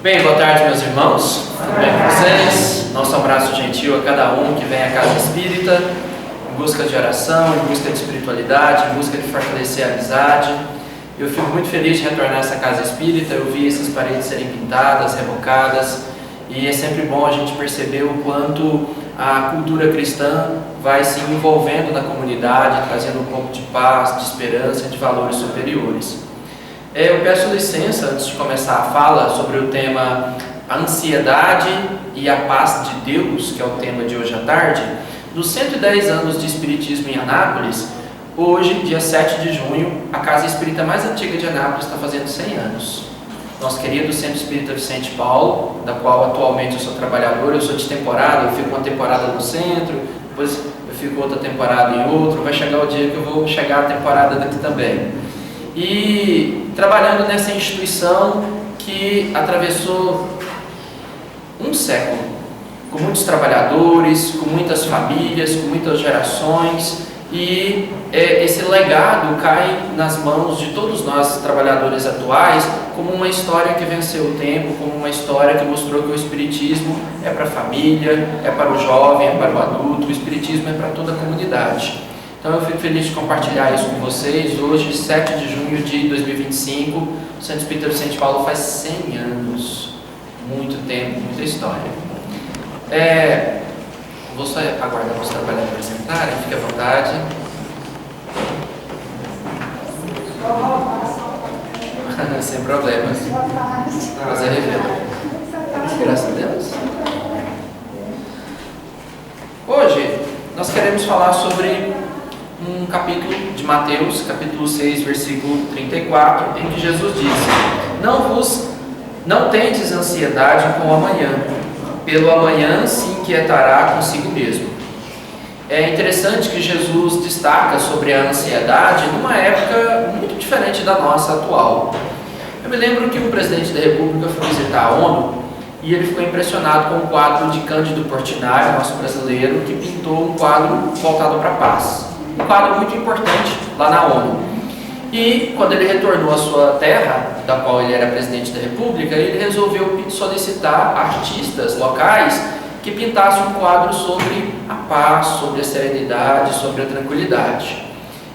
Bem, boa tarde, meus irmãos. Tudo bem com vocês? Nosso abraço gentil a cada um que vem à Casa Espírita em busca de oração, em busca de espiritualidade, em busca de fortalecer a amizade. Eu fico muito feliz de retornar a essa Casa Espírita. Eu vi essas paredes serem pintadas, rebocadas, e é sempre bom a gente perceber o quanto a cultura cristã vai se envolvendo na comunidade, trazendo um pouco de paz, de esperança, de valores superiores. Eu peço licença, antes de começar a fala, sobre o tema a ansiedade e a paz de Deus, que é o tema de hoje à tarde. Nos 110 anos de Espiritismo em Anápolis, hoje, dia 7 de junho, a Casa Espírita mais antiga de Anápolis está fazendo 100 anos. Nosso querido Centro Espírita Vicente Paulo, da qual atualmente eu sou trabalhador, eu sou de temporada, eu fico uma temporada no centro, depois eu fico outra temporada em outro, vai chegar o dia que eu vou chegar a temporada daqui também. E trabalhando nessa instituição que atravessou um século, com muitos trabalhadores, com muitas famílias, com muitas gerações, e esse legado cai nas mãos de todos nós trabalhadores atuais como uma história que venceu o tempo, como uma história que mostrou que o Espiritismo é para a família, é para o jovem, é para o adulto, o Espiritismo é para toda a comunidade. Então eu fico feliz de compartilhar isso com vocês. Hoje, 7 de junho de 2025, o Centro Espírita Vicente Paulo faz 100 anos. Muito tempo, muita história. Vou só aguardar os trabalhadores apresentarem, fique à vontade. Sem problemas. Prazer rever. Graças a Deus. Hoje nós queremos falar sobre um capítulo de Mateus, capítulo 6, versículo 34, em que Jesus diz: Não tendes ansiedade com o amanhã, pelo amanhã se inquietará consigo mesmo. É interessante que Jesus destaca sobre a ansiedade numa época muito diferente da nossa atual. Eu me lembro que um presidente da República foi visitar a ONU e ele ficou impressionado com o quadro de Cândido Portinari, nosso brasileiro, que pintou um quadro voltado para a paz. Um quadro muito importante lá na ONU. E quando ele retornou à sua terra, da qual ele era presidente da República, ele resolveu solicitar artistas locais que pintassem um quadro sobre a paz, sobre a serenidade, sobre a tranquilidade.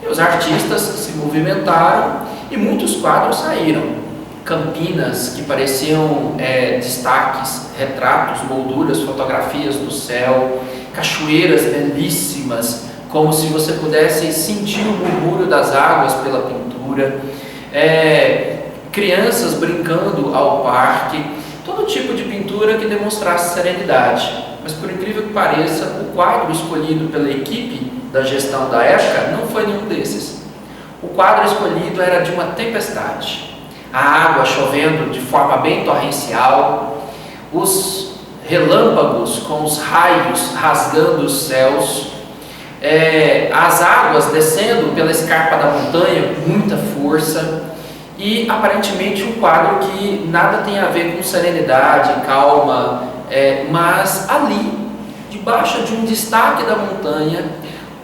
E os artistas se movimentaram e muitos quadros saíram. Campinas, que pareciam destaques, retratos, molduras, fotografias do céu, cachoeiras belíssimas, como se você pudesse sentir o murmúrio das águas pela pintura, crianças brincando ao parque, todo tipo de pintura que demonstrasse serenidade. Mas por incrível que pareça, o quadro escolhido pela equipe da gestão da época não foi nenhum desses. O quadro escolhido era de uma tempestade, a água chovendo de forma bem torrencial, os relâmpagos com os raios rasgando os céus, as águas descendo pela escarpa da montanha com muita força, e aparentemente um quadro que nada tem a ver com serenidade, calma, mas ali, debaixo de um destaque da montanha,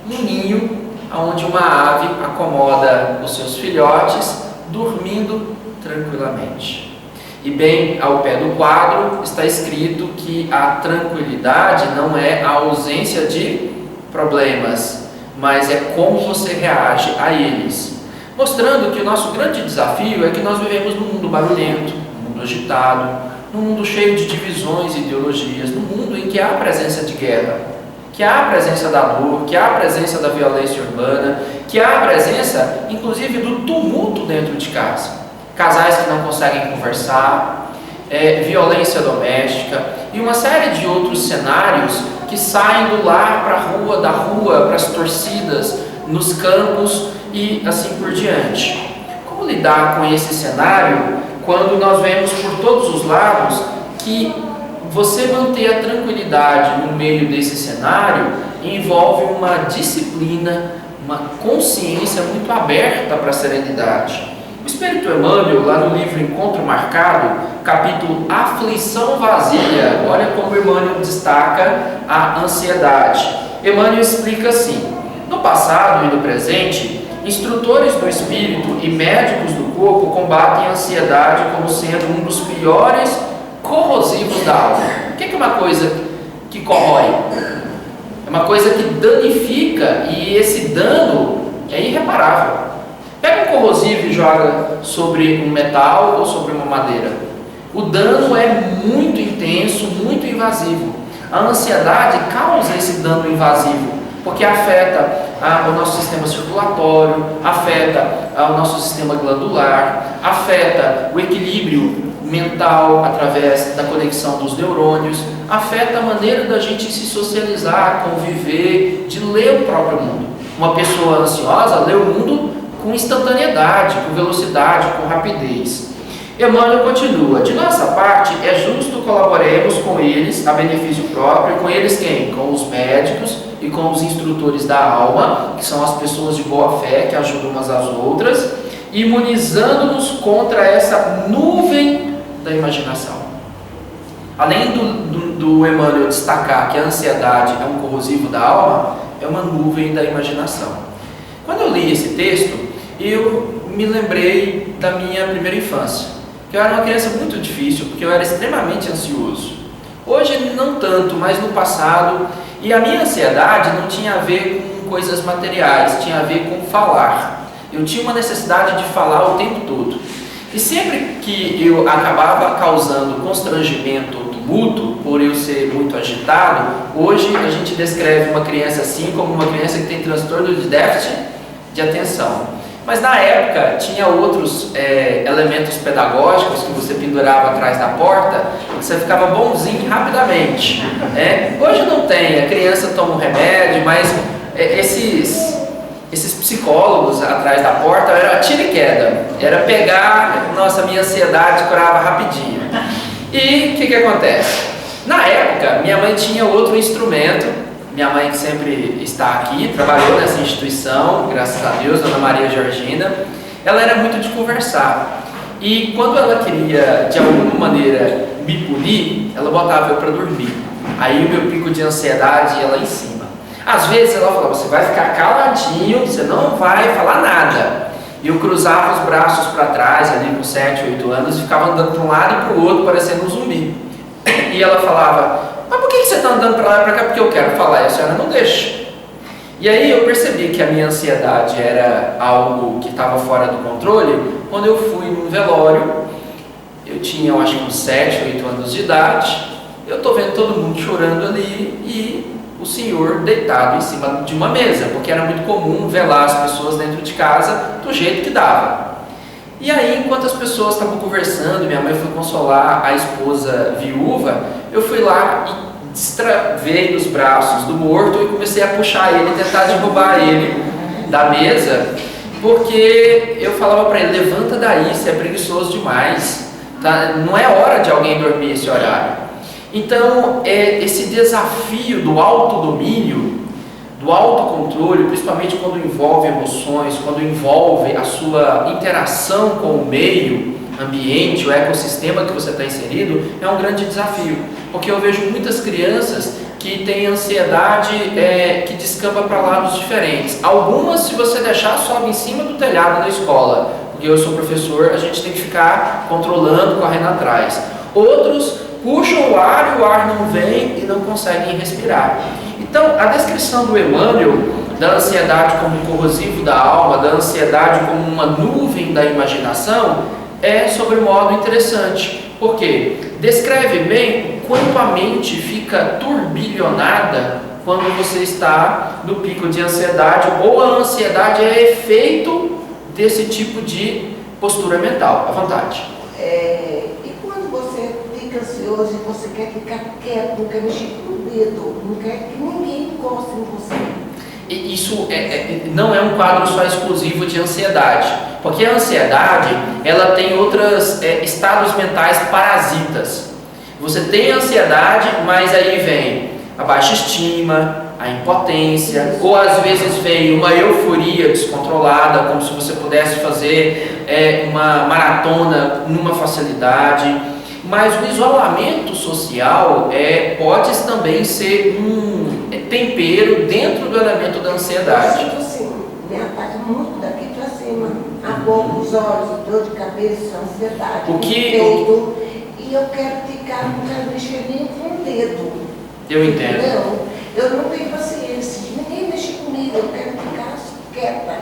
um ninho onde uma ave acomoda os seus filhotes, dormindo tranquilamente. E bem ao pé do quadro está escrito que a tranquilidade não é a ausência de problemas, mas é como você reage a eles, mostrando que o nosso grande desafio é que nós vivemos num mundo barulhento, num mundo agitado, num mundo cheio de divisões e ideologias, num mundo em que há a presença de guerra, que há a presença da dor, que há a presença da violência urbana, que há a presença, inclusive, do tumulto dentro de casa, casais que não conseguem conversar, violência doméstica e uma série de outros cenários que saem do lar para a rua, da rua para as torcidas, nos campos e assim por diante. Como lidar com esse cenário quando nós vemos por todos os lados que você manter a tranquilidade no meio desse cenário envolve uma disciplina, uma consciência muito aberta para a serenidade. O Espírito Emmanuel, lá no livro Encontro Marcado, capítulo Aflição Vazia, olha como Emmanuel destaca a ansiedade. Emmanuel explica assim: no passado e no presente, instrutores do espírito e médicos do corpo combatem a ansiedade como sendo um dos piores corrosivos da alma. O que é uma coisa que corrói? É uma coisa que danifica, e esse dano é irreparável. Pega um corrosivo e joga sobre um metal ou sobre uma madeira. O dano é muito intenso, muito invasivo. A ansiedade causa esse dano invasivo, porque afeta o nosso sistema circulatório, afeta o nosso sistema glandular, afeta o equilíbrio mental através da conexão dos neurônios, afeta a maneira da gente se socializar, conviver, de ler o próprio mundo. Uma pessoa ansiosa lê o mundo com instantaneidade, com velocidade, com rapidez. Emmanuel continua: de nossa parte, é justo colaboremos com eles a benefício próprio. Com eles quem? Com os médicos e com os instrutores da alma, que são as pessoas de boa fé, que ajudam umas às outras, imunizando-nos contra essa nuvem da imaginação. Além do Emmanuel destacar que a ansiedade é um corrosivo da alma, é uma nuvem da imaginação. Quando eu li esse texto, eu me lembrei da minha primeira infância. Eu era uma criança muito difícil, porque eu era extremamente ansioso. Hoje não tanto, mas no passado. E a minha ansiedade não tinha a ver com coisas materiais, tinha a ver com falar. Eu tinha uma necessidade de falar o tempo todo. E sempre que eu acabava causando constrangimento ou tumulto, por eu ser muito agitado, hoje a gente descreve uma criança assim como uma criança que tem transtorno de déficit de atenção. Mas na época tinha outros elementos pedagógicos que você pendurava atrás da porta e que você ficava bonzinho rapidamente. Hoje não tem, a criança toma um remédio, mas esses psicólogos atrás da porta era tira e queda, era pegar, nossa, minha ansiedade curava rapidinho. E o que acontece? Na época, minha mãe tinha outro instrumento. Minha mãe, que sempre está aqui, trabalhou nessa instituição, graças a Deus, Dona Maria Georgina, ela era muito de conversar. E quando ela queria, de alguma maneira, me punir, ela botava eu para dormir. Aí o meu pico de ansiedade ia lá em cima. Às vezes ela falava: você vai ficar caladinho, você não vai falar nada. E eu cruzava os braços para trás, ali com 7, 8 anos, e ficava andando para um lado e para o outro, parecendo um zumbi. E ela falava: mas por que você está andando para lá e para cá? Porque eu quero falar, e a senhora não deixa. E aí eu percebi que a minha ansiedade era algo que estava fora do controle quando eu fui num velório. Eu tinha, eu acho que uns 7, 8 anos de idade. Eu estou vendo todo mundo chorando ali e o senhor deitado em cima de uma mesa, porque era muito comum velar as pessoas dentro de casa do jeito que dava. E aí, enquanto as pessoas estavam conversando, minha mãe foi consolar a esposa viúva, eu fui lá e destravei os braços do morto e comecei a puxar ele, tentar derrubar ele da mesa, porque eu falava para ele: levanta daí, você é preguiçoso demais, tá? Não é hora de alguém dormir esse horário. Então, esse desafio do autodomínio, do autocontrole, principalmente quando envolve emoções, quando envolve a sua interação com o meio ambiente, o ecossistema que você está inserido, é um grande desafio, porque eu vejo muitas crianças que têm ansiedade que descamba para lados diferentes. Algumas, se você deixar, sobe em cima do telhado da escola, porque eu sou professor, a gente tem que ficar controlando, correndo atrás. Outros puxam o ar e o ar não vem e não conseguem respirar. Então, a descrição do Emmanuel da ansiedade como um corrosivo da alma, da ansiedade como uma nuvem da imaginação, é sobre modo interessante, porque descreve bem o quanto a mente fica turbilhonada quando você está no pico de ansiedade, ou a ansiedade é efeito desse tipo de postura mental. À vontade. E quando você fica ansioso e você quer ficar quieto, não quer mexer com o dedo, não quer que ninguém encoste em você? E isso não é um quadro só exclusivo de ansiedade, porque a ansiedade ela tem outros estados mentais parasitas. Você tem ansiedade, mas aí vem a baixa estima, a impotência, ou às vezes vem uma euforia descontrolada, como se você pudesse fazer uma maratona numa facilidade. Mas o isolamento social pode também ser um tempero dentro do elemento da ansiedade. Tipo assim, me ataca muito daqui para cima, a boca, os olhos, dor de cabeça, ansiedade, peito. E e eu quero ficar, não quero mexer nem com o dedo. Eu entendo. Entendeu? Eu não tenho paciência de ninguém mexer comigo, eu quero ficar quieta.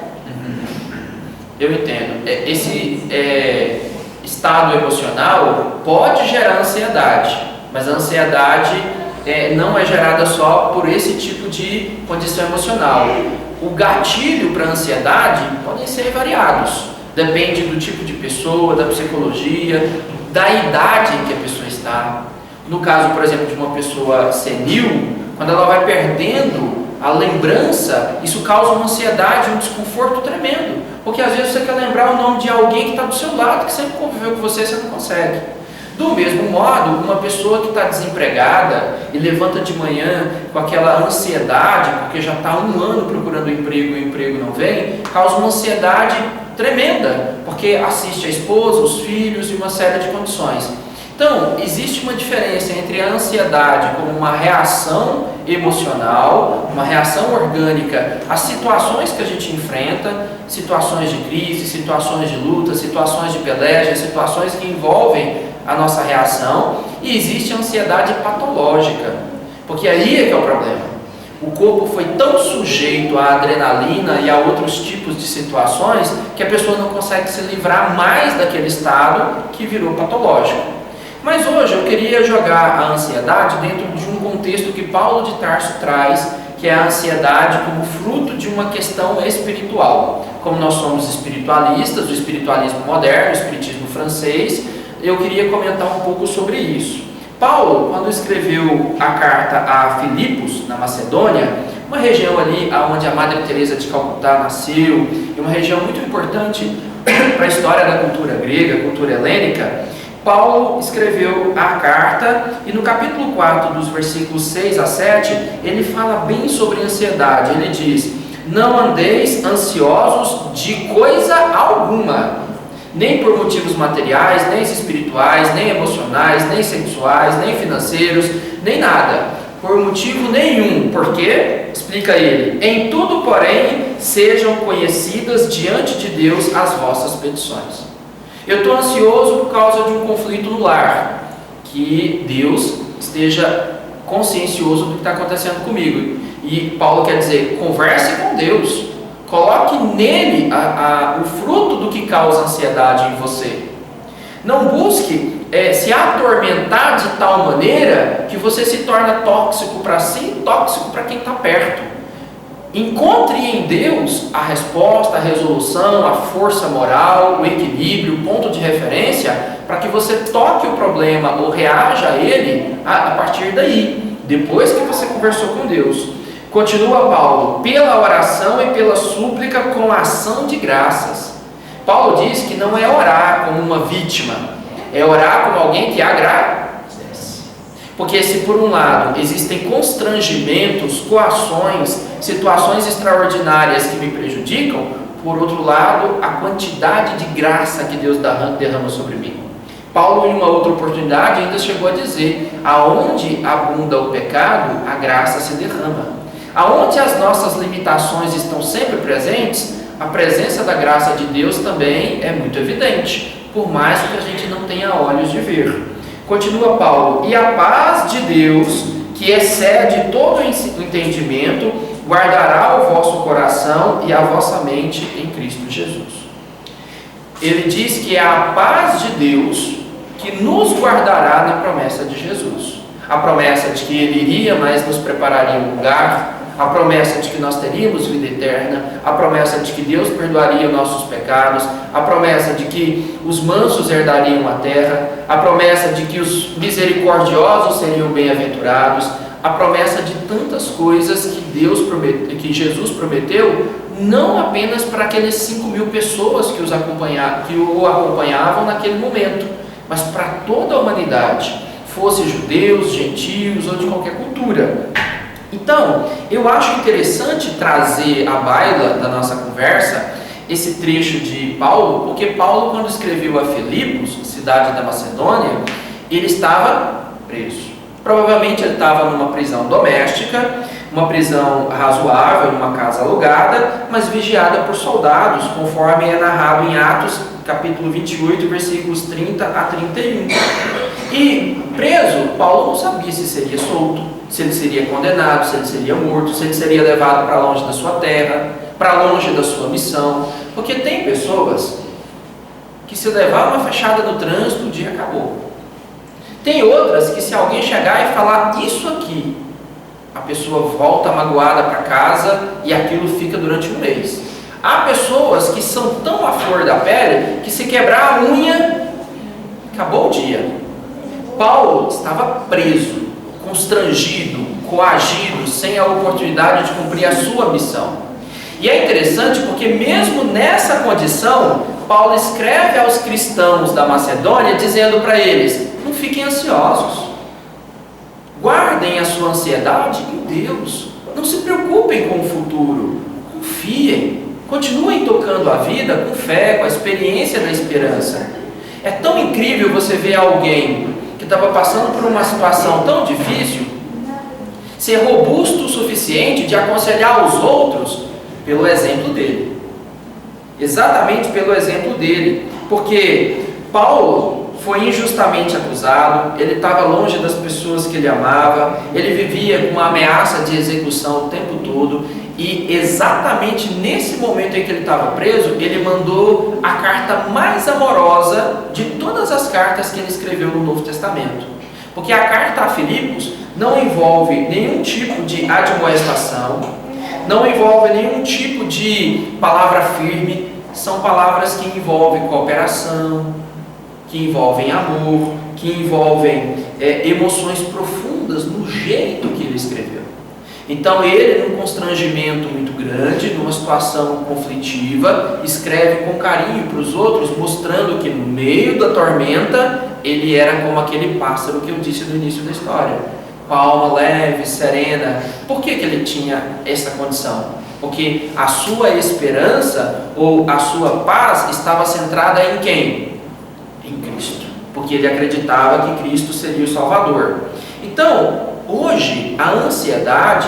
Eu entendo. Esse estado emocional pode gerar ansiedade, mas a ansiedade não é gerada só por esse tipo de condição emocional. O gatilho para a ansiedade podem ser variados. Depende do tipo de pessoa, da psicologia, da idade em que a pessoa está. No caso, por exemplo, de uma pessoa senil, quando ela vai perdendo a lembrança, isso causa uma ansiedade, um desconforto tremendo. Porque às vezes você quer lembrar o nome de alguém que está do seu lado, que sempre conviveu com você, você não consegue. Do mesmo modo, uma pessoa que está desempregada e levanta de manhã com aquela ansiedade, porque já está há 1 ano procurando emprego e o emprego não vem, causa uma ansiedade tremenda, porque assiste a esposa, os filhos e uma série de condições. Então, existe uma diferença entre a ansiedade como uma reação emocional, uma reação orgânica às situações que a gente enfrenta, situações de crise, situações de luta, situações de peleja, situações que envolvem a nossa reação, e existe a ansiedade patológica, porque aí é que é o problema. O corpo foi tão sujeito à adrenalina e a outros tipos de situações que a pessoa não consegue se livrar mais daquele estado que virou patológico. Mas hoje eu queria jogar a ansiedade dentro de um contexto que Paulo de Tarso traz, que é a ansiedade como fruto de uma questão espiritual. Como nós somos espiritualistas, o espiritualismo moderno, o espiritismo francês, eu queria comentar um pouco sobre isso. Paulo, quando escreveu a carta a Filipos, na Macedônia, uma região ali onde a Madre Teresa de Calcutá nasceu, e uma região muito importante para a história da cultura grega, cultura helênica, Paulo escreveu a carta e no capítulo 4, dos versículos 6 a 7, ele fala bem sobre ansiedade. Ele diz: não andeis ansiosos de coisa alguma, nem por motivos materiais, nem espirituais, nem emocionais, nem sexuais, nem financeiros, nem nada, por motivo nenhum. Por quê? Explica ele: em tudo, porém, sejam conhecidas diante de Deus as vossas petições. Eu estou ansioso por causa de um conflito no lar, que Deus esteja consciencioso do que está acontecendo comigo. E Paulo quer dizer, converse com Deus, coloque nele o fruto do que causa ansiedade em você. Não busque se atormentar de tal maneira que você se torna tóxico para si e tóxico para quem está perto. Encontre em Deus a resposta, a resolução, a força moral, o equilíbrio, o ponto de referência, para que você toque o problema ou reaja a ele a partir daí, depois que você conversou com Deus. Continua Paulo: pela oração e pela súplica com ação de graças. Paulo diz que não é orar como uma vítima, é orar como alguém que agradece. Porque se por um lado existem constrangimentos, coações, situações extraordinárias que me prejudicam, por outro lado, a quantidade de graça que Deus derrama sobre mim. Paulo, em uma outra oportunidade, ainda chegou a dizer: aonde abunda o pecado, a graça se derrama. Aonde as nossas limitações estão sempre presentes, a presença da graça de Deus também é muito evidente, por mais que a gente não tenha olhos de ver. Continua Paulo: e a paz de Deus, que excede todo o entendimento, guardará o vosso coração e a vossa mente em Cristo Jesus. Ele diz que é a paz de Deus que nos guardará na promessa de Jesus. A promessa de que Ele iria, mas nos prepararia um lugar. A promessa de que nós teríamos vida eterna, a promessa de que Deus perdoaria os nossos pecados, a promessa de que os mansos herdariam a terra, a promessa de que os misericordiosos seriam bem-aventurados, a promessa de tantas coisas que Jesus prometeu, não apenas para aqueles 5.000 pessoas que o acompanhavam naquele momento, mas para toda a humanidade, fosse judeus, gentios ou de qualquer cultura. Então, eu acho interessante trazer à baila da nossa conversa esse trecho de Paulo, porque Paulo, quando escreveu a Filipos, cidade da Macedônia, ele estava preso. Provavelmente ele estava numa prisão doméstica, uma prisão razoável, numa casa alugada, mas vigiada por soldados, conforme é narrado em Atos, capítulo 28, versículos 30 a 31. E preso, Paulo não sabia se seria solto, se ele seria condenado, se ele seria morto, se ele seria levado para longe da sua terra, para longe da sua missão. Porque tem pessoas que se levar uma fechada no trânsito, o dia acabou. Tem outras que se alguém chegar e falar isso aqui, a pessoa volta magoada para casa e aquilo fica durante um mês. Há pessoas que são tão à flor da pele que se quebrar a unha, acabou o dia. Paulo estava preso, constrangido, coagido, sem a oportunidade de cumprir a sua missão. E é interessante porque mesmo nessa condição, Paulo escreve aos cristãos da Macedônia dizendo para eles: não fiquem ansiosos, guardem a sua ansiedade em Deus, não se preocupem com o futuro, confiem, continuem tocando a vida com fé, com a experiência da esperança. É tão incrível você ver alguém que estava passando por uma situação tão difícil ser robusto o suficiente de aconselhar os outros pelo exemplo dele. Exatamente pelo exemplo dele. Porque Paulo foi injustamente acusado, ele estava longe das pessoas que ele amava, ele vivia com uma ameaça de execução o tempo todo, e exatamente nesse momento em que ele estava preso, ele mandou a carta mais amorosa de todas as cartas que ele escreveu no Novo Testamento. Porque a carta a Filipos não envolve nenhum tipo de admoestação, não envolve nenhum tipo de palavra firme, são palavras que envolvem cooperação, que envolvem amor, que envolvem emoções profundas no jeito que ele escreveu. Então ele, num constrangimento muito grande, numa situação conflitiva, escreve com carinho para os outros, mostrando que no meio da tormenta, ele era como aquele pássaro que eu disse no início da história, com a alma leve, serena. Por que ele tinha essa condição? Porque a sua esperança ou a sua paz estava centrada em quem? Em Cristo. Porque ele acreditava que Cristo seria o Salvador. Então, hoje, a ansiedade,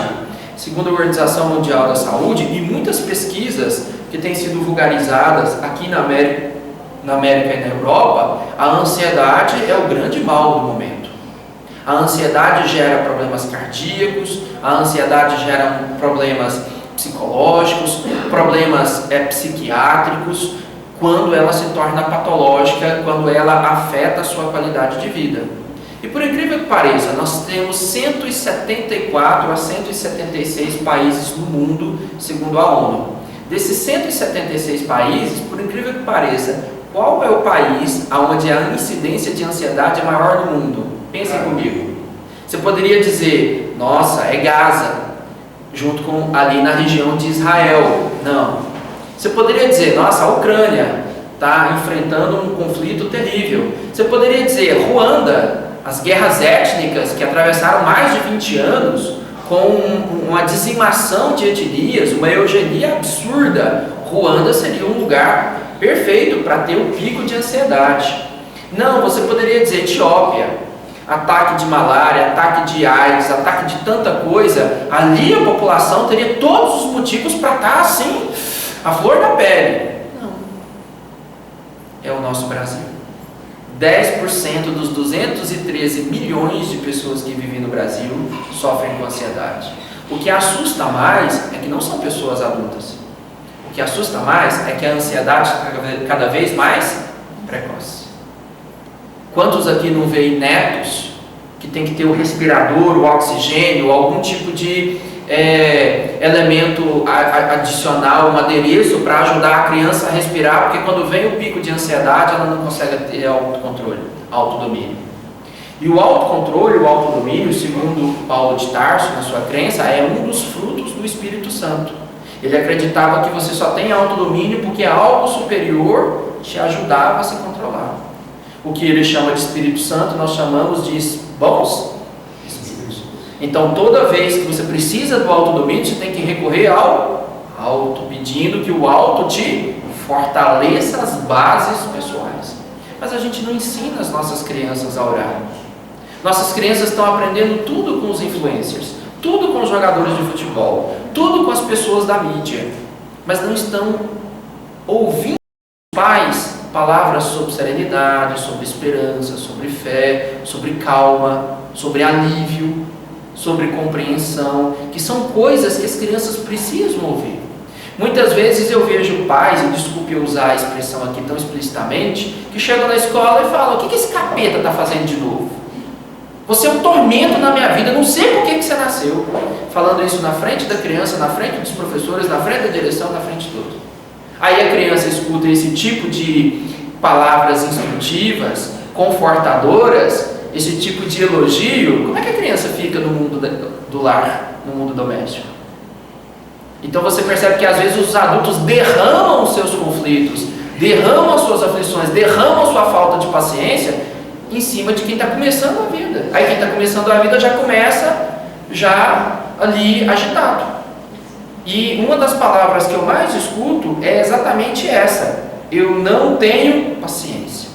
segundo a Organização Mundial da Saúde e muitas pesquisas que têm sido vulgarizadas aqui na América e na Europa, a ansiedade é o grande mal do momento. A ansiedade gera problemas cardíacos, a ansiedade gera problemas psicológicos, problemas psiquiátricos, quando ela se torna patológica, quando ela afeta a sua qualidade de vida. E por incrível que pareça, nós temos 174 a 176 países no mundo, segundo a ONU. Desses 176 países, por incrível que pareça, qual é o país onde a incidência de ansiedade é maior do mundo? Pensem comigo. Você poderia dizer, nossa, é Gaza, junto com ali na região de Israel. Não. Você poderia dizer, nossa, a Ucrânia está enfrentando um conflito terrível. Você poderia dizer, Ruanda, as guerras étnicas que atravessaram mais de 20 anos, com uma dizimação de etnias, uma eugenia absurda. Ruanda seria um lugar perfeito para ter um pico de ansiedade. Não, você poderia dizer Etiópia, ataque de malária, ataque de AIDS, ataque de tanta coisa. Ali a população teria todos os motivos para estar assim, a flor da pele. Não. É o nosso Brasil. 10% dos 213 milhões de pessoas que vivem no Brasil sofrem com ansiedade. O que assusta mais é que não são pessoas adultas. O que assusta mais é que a ansiedade está cada vez mais precoce. Quantos aqui não veem netos que tem que ter o respirador, o oxigênio, algum tipo de elemento adicional, um adereço para ajudar a criança a respirar, porque quando vem o pico de ansiedade ela não consegue ter autocontrole, autodomínio. E o autocontrole, o autodomínio, segundo Paulo de Tarso, na sua crença, é um dos frutos do Espírito Santo. Ele acreditava que você só tem autodomínio porque algo superior te ajudava a se controlar. O que ele chama de Espírito Santo, nós chamamos de bons espíritos. Então, toda vez que você precisa do autodomínio, você tem que recorrer ao alto, pedindo que o alto te fortaleça as bases pessoais. Mas a gente não ensina as nossas crianças a orar. Nossas crianças estão aprendendo tudo com os influencers, tudo com os jogadores de futebol, tudo com as pessoas da mídia, mas não estão ouvindo os pais palavras sobre serenidade, sobre esperança, sobre fé, sobre calma, sobre alívio, sobre compreensão, que são coisas que as crianças precisam ouvir. Muitas vezes eu vejo pais, e desculpe eu usar a expressão aqui tão explicitamente, que chegam na escola e falam: o que esse capeta está fazendo de novo? Você é um tormento na minha vida, não sei por que você nasceu. Falando isso na frente da criança, na frente dos professores, na frente da direção, na frente de tudo. Aí a criança escuta esse tipo de palavras instrutivas, confortadoras, esse tipo de elogio. Como é que a criança fica no mundo do lar, no mundo doméstico? Então você percebe que às vezes os adultos derramam os seus conflitos, derramam as suas aflições, derramam a sua falta de paciência em cima de quem está começando a vida. Aí quem está começando a vida já começa ali agitado. E uma das palavras que eu mais escuto é exatamente essa: eu não tenho paciência.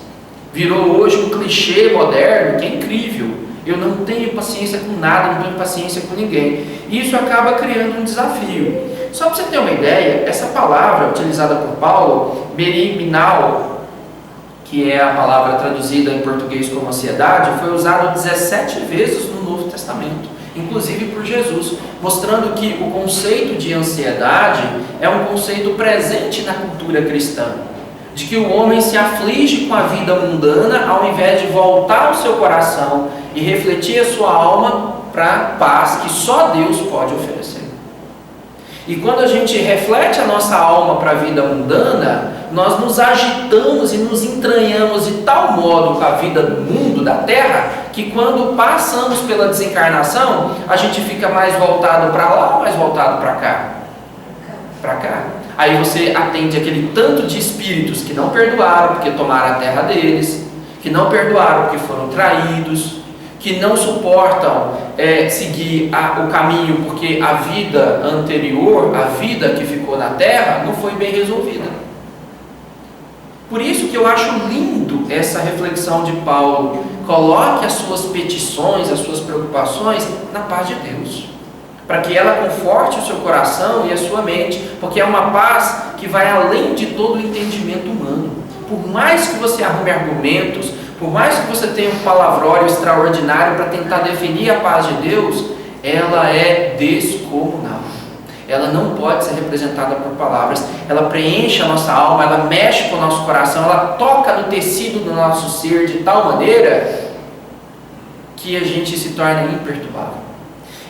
Virou hoje um clichê moderno que é incrível. Eu não tenho paciência com nada, não tenho paciência com ninguém. E isso acaba criando um desafio. Só para você ter uma ideia, essa palavra utilizada por Paulo, meriminal, que é a palavra traduzida em português como ansiedade, foi usada 17 vezes no Novo Testamento, inclusive por Jesus, mostrando que o conceito de ansiedade é um conceito presente na cultura cristã, de que o homem se aflige com a vida mundana ao invés de voltar o seu coração e refletir a sua alma para a paz que só Deus pode oferecer. E quando a gente reflete a nossa alma para a vida mundana, nós nos agitamos e nos entranhamos de tal modo com a vida do mundo, da terra, que quando passamos pela desencarnação, a gente fica mais voltado para lá ou mais voltado para cá? Para cá. Aí você atende aquele tanto de espíritos que não perdoaram porque tomaram a terra deles, que não perdoaram porque foram traídos, que não suportam seguir o caminho porque a vida anterior, a vida que ficou na terra, não foi bem resolvida. Por isso que eu acho lindo essa reflexão de Paulo. Coloque as suas petições, as suas preocupações na paz de Deus, para que ela conforte o seu coração e a sua mente, porque é uma paz que vai além de todo o entendimento humano. Por mais que você arrume argumentos, por mais que você tenha um palavrório extraordinário para tentar definir a paz de Deus, ela é descomunal. Ela não pode ser representada por palavras. Ela preenche a nossa alma, ela mexe com o nosso coração, ela toca no tecido do nosso ser de tal maneira que a gente se torna imperturbável.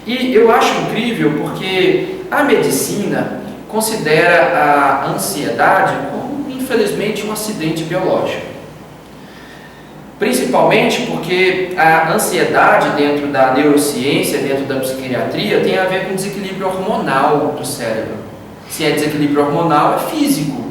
E eu acho incrível porque a medicina considera a ansiedade como, infelizmente, um acidente biológico. Principalmente porque a ansiedade dentro da neurociência, dentro da psiquiatria, tem a ver com desequilíbrio hormonal do cérebro. Se é desequilíbrio hormonal, é físico.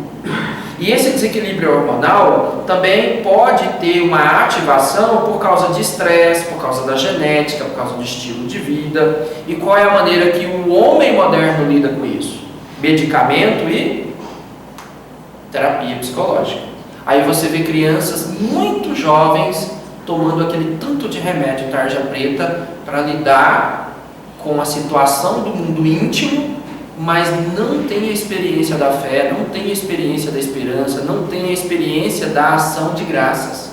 E esse desequilíbrio hormonal também pode ter uma ativação por causa de estresse, por causa da genética, por causa do estilo de vida. E qual é a maneira que o homem moderno lida com isso? Medicamento e terapia psicológica. Aí você vê crianças muito jovens tomando aquele tanto de remédio tarja preta para lidar com a situação do mundo íntimo, mas não tem a experiência da fé, não tem a experiência da esperança, não tem a experiência da ação de graças.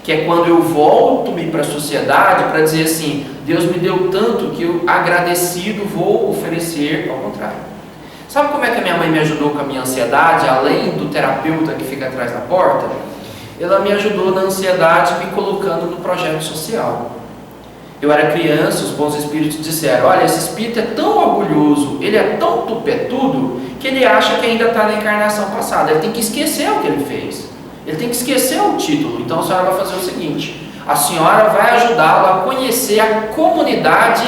Que é quando eu volto-me para a sociedade para dizer assim: Deus me deu tanto que eu, agradecido, vou oferecer ao contrário. Sabe como é que a minha mãe me ajudou com a minha ansiedade, além do terapeuta que fica atrás da porta? Ela me ajudou na ansiedade me colocando no projeto social. Eu era criança, os bons espíritos disseram: olha, esse espírito é tão orgulhoso, ele é tão tupetudo, que ele acha que ainda está na encarnação passada. Ele tem que esquecer o que ele fez. Ele tem que esquecer o título. Então a senhora vai fazer o seguinte: a senhora vai ajudá-lo a conhecer a comunidade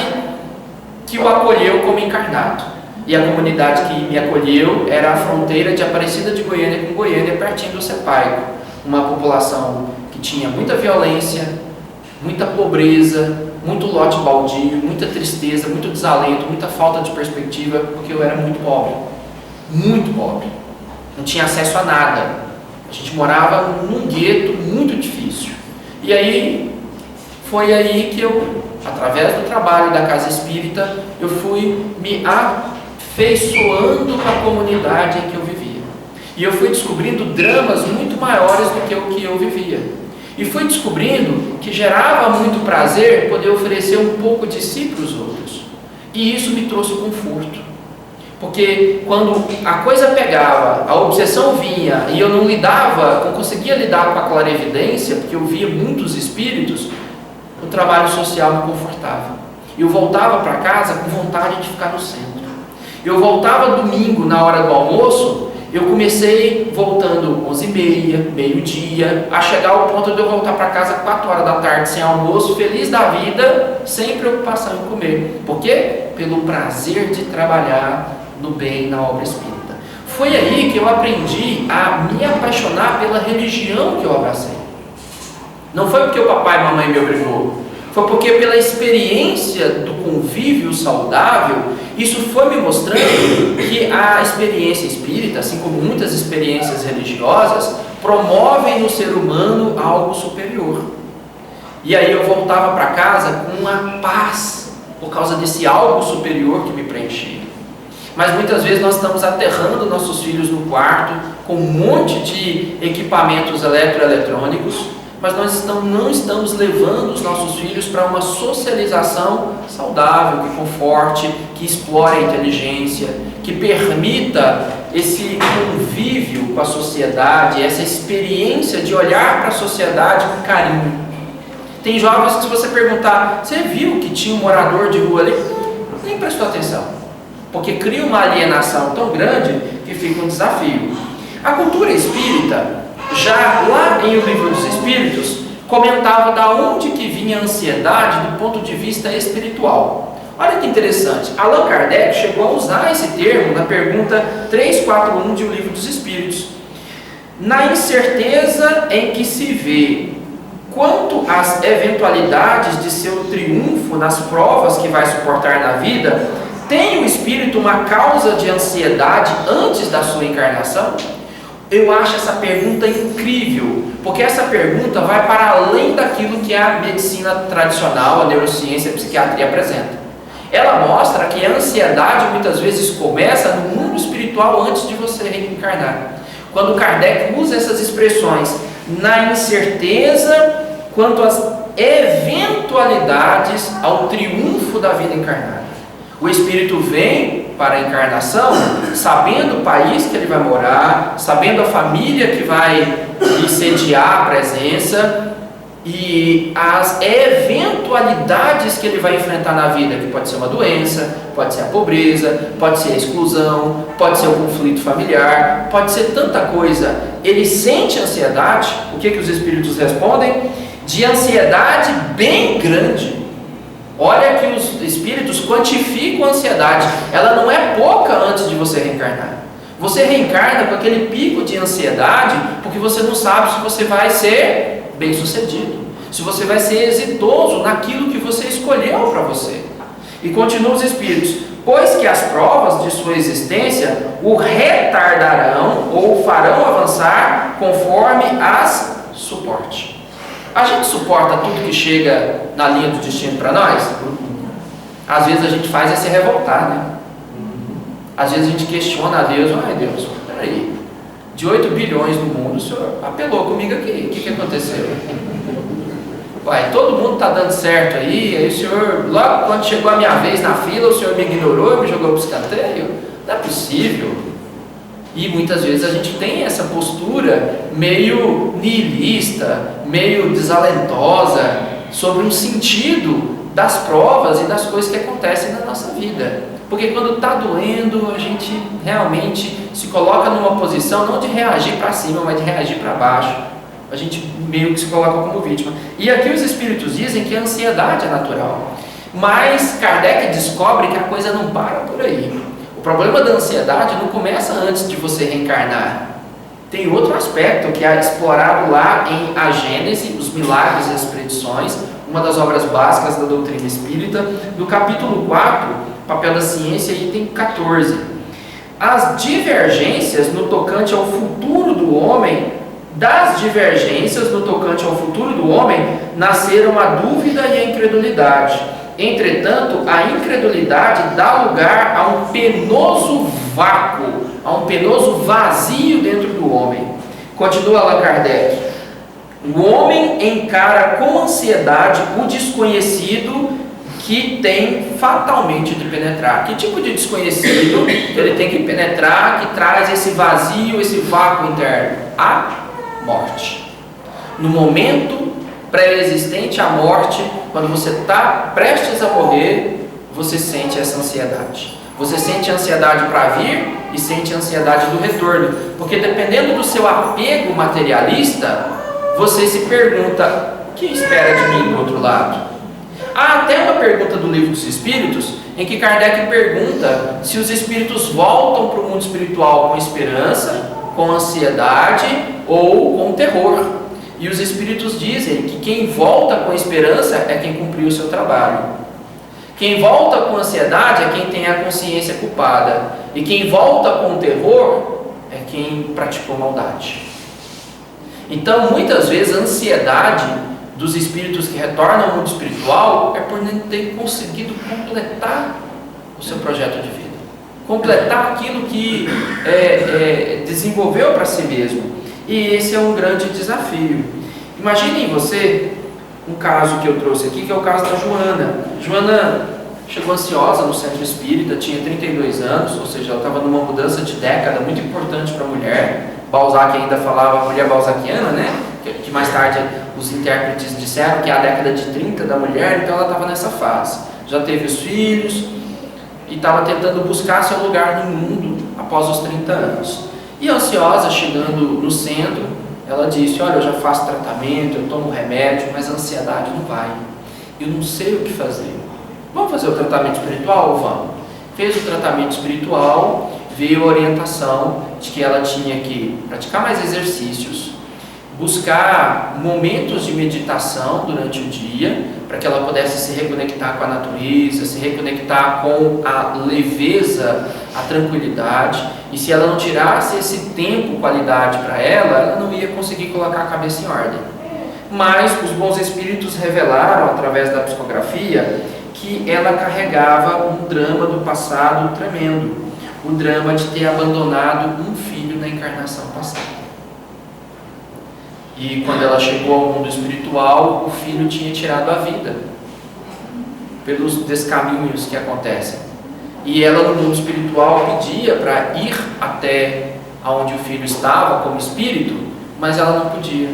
que o acolheu como encarnado. E a comunidade que me acolheu era a fronteira de Aparecida de Goiânia com Goiânia, pertinho do Sepaico. Uma população que tinha muita violência, muita pobreza, muito lote baldio, muita tristeza, muito desalento, muita falta de perspectiva, porque eu era muito pobre. Muito pobre. Não tinha acesso a nada. A gente morava num gueto muito difícil. E aí, foi aí que eu, através do trabalho da Casa Espírita, eu fui me afeiçoando com a comunidade em que eu vivia. E eu fui descobrindo dramas muito maiores do que o que eu vivia. E fui descobrindo que gerava muito prazer poder oferecer um pouco de si para os outros. E isso me trouxe conforto. Porque quando a coisa pegava, a obsessão vinha e eu não conseguia lidar com a clarevidência, porque eu via muitos espíritos, o trabalho social me confortava. Eu voltava para casa com vontade de ficar no centro. Eu voltava domingo na hora do almoço, eu comecei voltando 11h30, meio-dia, a chegar ao ponto de eu voltar para casa 4 horas da tarde sem almoço, feliz da vida, sem preocupação em comer. Por quê? Pelo prazer de trabalhar no bem, na obra espírita. Foi aí que eu aprendi a me apaixonar pela religião que eu abracei. Não foi porque o papai e a mamãe me obrigou, foi porque pela experiência do convívio saudável, isso foi me mostrando que a experiência espírita, assim como muitas experiências religiosas, promovem no ser humano algo superior. E aí eu voltava para casa com uma paz, por causa desse algo superior que me preenchia. Mas muitas vezes nós estamos aterrando nossos filhos no quarto com um monte de equipamentos eletroeletrônicos, mas nós não estamos levando os nossos filhos para uma socialização saudável, que conforte, que explore a inteligência, que permita esse convívio com a sociedade, essa experiência de olhar para a sociedade com carinho. Tem jovens que, se você perguntar, você viu que tinha um morador de rua ali? Nem prestou atenção, porque cria uma alienação tão grande que fica um desafio. A cultura espírita, já lá em O Livro dos Espíritos, comentava da onde que vinha a ansiedade do ponto de vista espiritual. Olha que interessante, Allan Kardec chegou a usar esse termo na pergunta 341 de O Livro dos Espíritos. Na incerteza em que se vê quanto às eventualidades de seu triunfo nas provas que vai suportar na vida, tem o espírito uma causa de ansiedade antes da sua encarnação? Eu acho essa pergunta incrível, porque essa pergunta vai para além daquilo que a medicina tradicional, a neurociência e a psiquiatria apresenta. Ela mostra que a ansiedade muitas vezes começa no mundo espiritual antes de você reencarnar. Quando Kardec usa essas expressões, na incerteza quanto às eventualidades ao triunfo da vida encarnada. O espírito vem para a encarnação sabendo o país que ele vai morar, sabendo a família que vai lhe sediar a presença e as eventualidades que ele vai enfrentar na vida, que pode ser uma doença, pode ser a pobreza, pode ser a exclusão, pode ser o conflito familiar, pode ser tanta coisa. Ele sente ansiedade. O que os espíritos respondem? De ansiedade bem grande. Olha que os espíritos quantificam a ansiedade. Ela não é pouca antes de você reencarnar. Você reencarna com aquele pico de ansiedade porque você não sabe se você vai ser bem sucedido, se você vai ser exitoso naquilo que você escolheu para você. E continuam os espíritos: pois que as provas de sua existência o retardarão ou o farão avançar conforme as suporte. A gente suporta tudo que chega na linha do destino para nós? Às vezes a gente faz é se revoltar, né? Às vezes a gente questiona a Deus: ai Deus, peraí, de 8 bilhões no mundo, o senhor apelou comigo aqui, o que aconteceu? Uai, todo mundo está dando certo aí o senhor, logo quando chegou a minha vez na fila, o senhor me ignorou, me jogou para o escanteio? Não é possível. E muitas vezes a gente tem essa postura meio nihilista, meio desalentosa sobre um sentido das provas e das coisas que acontecem na nossa vida. Porque quando está doendo, a gente realmente se coloca numa posição não de reagir para cima, mas de reagir para baixo. A gente meio que se coloca como vítima. E aqui os espíritos dizem que a ansiedade é natural. Mas Kardec descobre que a coisa não para por aí. O problema da ansiedade não começa antes de você reencarnar. Tem outro aspecto que é explorado lá em A Gênese, os Milagres e as Predições, uma das obras básicas da doutrina espírita, no capítulo 4, Papel da Ciência, item 14. As divergências no tocante ao futuro do homem, das divergências no tocante ao futuro do homem, nasceram a dúvida e a incredulidade. Entretanto, a incredulidade dá lugar a um penoso vácuo a um penoso vazio dentro do homem. Continua Allan Kardec. O homem encara com ansiedade o desconhecido que tem fatalmente de penetrar. Que tipo de desconhecido que ele tem que penetrar, que traz esse vazio, esse vácuo interno? A morte. No momento pré-existente à morte, quando você está prestes a morrer, você sente essa ansiedade. Você sente ansiedade para vir e sente ansiedade do retorno. Porque dependendo do seu apego materialista, você se pergunta: o que espera de mim do outro lado? Há até uma pergunta do Livro dos Espíritos, em que Kardec pergunta se os espíritos voltam para o mundo espiritual com esperança, com ansiedade ou com terror. E os espíritos dizem que quem volta com esperança é quem cumpriu o seu trabalho. Quem volta com ansiedade é quem tem a consciência culpada. E quem volta com terror é quem praticou maldade. Então, muitas vezes, a ansiedade dos espíritos que retornam ao mundo espiritual é por não ter conseguido completar o seu projeto de vida, completar aquilo que desenvolveu para si mesmo. E esse é um grande desafio. Imaginem você um caso que eu trouxe aqui, que é o caso da Joana. Joana chegou ansiosa no centro espírita, tinha 32 anos, ou seja, ela estava numa mudança de década muito importante para a mulher. Balzac ainda falava a mulher balzaquiana, né? Que mais tarde os intérpretes disseram que é a década de 30 da mulher, então ela estava nessa fase. Já teve os filhos e estava tentando buscar seu lugar no mundo após os 30 anos. E ansiosa, chegando no centro, ela disse: olha, eu já faço tratamento, eu tomo remédio, mas a ansiedade não vai. Eu não sei o que fazer. Vamos fazer o tratamento espiritual? Vamos. Fez o tratamento espiritual, veio a orientação de que ela tinha que praticar mais exercícios, buscar momentos de meditação durante o dia, para que ela pudesse se reconectar com a natureza, se reconectar com a leveza, a tranquilidade. E se ela não tirasse esse tempo, qualidade para ela, ela não ia conseguir colocar a cabeça em ordem. Mas os bons espíritos revelaram, através da psicografia, que ela carregava um drama do passado tremendo, o drama de ter abandonado um filho na encarnação passada. E quando ela chegou ao mundo espiritual, o filho tinha tirado a vida, pelos descaminhos que acontecem. E ela, no mundo espiritual, pedia para ir até onde o filho estava, como espírito, mas ela não podia,